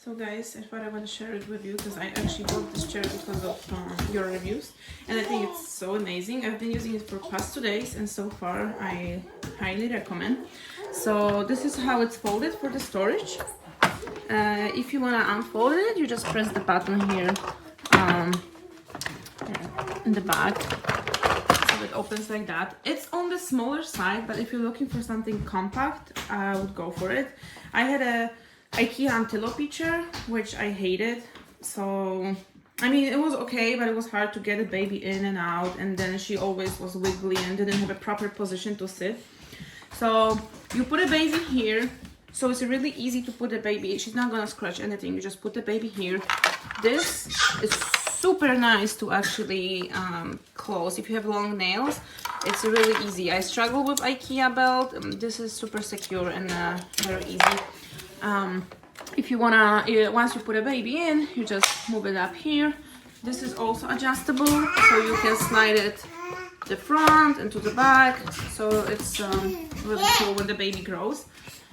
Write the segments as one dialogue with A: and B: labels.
A: So guys, I thought I want to share it with you because I actually bought this chair because of your reviews, and I think it's so amazing. I've been using it for past 2 days, and so far I highly recommend. So this is how it's folded for the storage. If you want to unfold it, you just press the button here in the back, so it opens like that. It's on the smaller side, but if you're looking for something compact, I would go for it. I had a IKEA Antelope chair, which I hated. So, I mean, it was okay, but it was hard to get a baby in and out, and then she always was wiggly and didn't have a proper position to sit. So you put a baby here, so it's really easy to put a baby. She's not gonna scratch anything. You just put the baby here. This is super nice to actually close. If you have long nails, it's really easy. I struggle with IKEA belt. This is super secure and very easy. If you wanna, once you put a baby in, you just move it up here. This is also adjustable, so you can slide it the front and to the back, so it's really cool when the baby grows.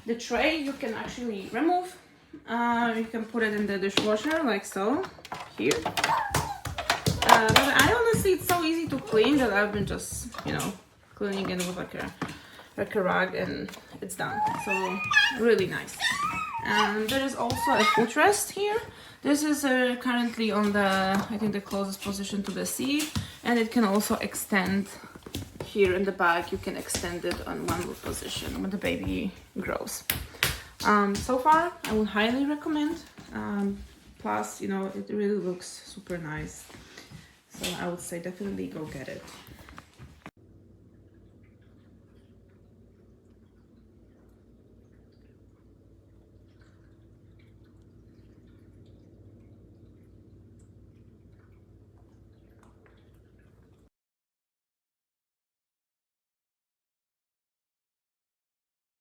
A: The tray you can actually remove. You can put it in the dishwasher like so, here. But I honestly, it's so easy to clean that I've been just, you know, cleaning it with like a rag, and it's done. So really nice. And there is also a footrest here. This is currently on the, I think, the closest position to the seat, and it can also extend here in the back. You can extend it on one position when the baby grows. So far, I would highly recommend. Plus, you know, it really looks super nice. So I would say definitely go get it.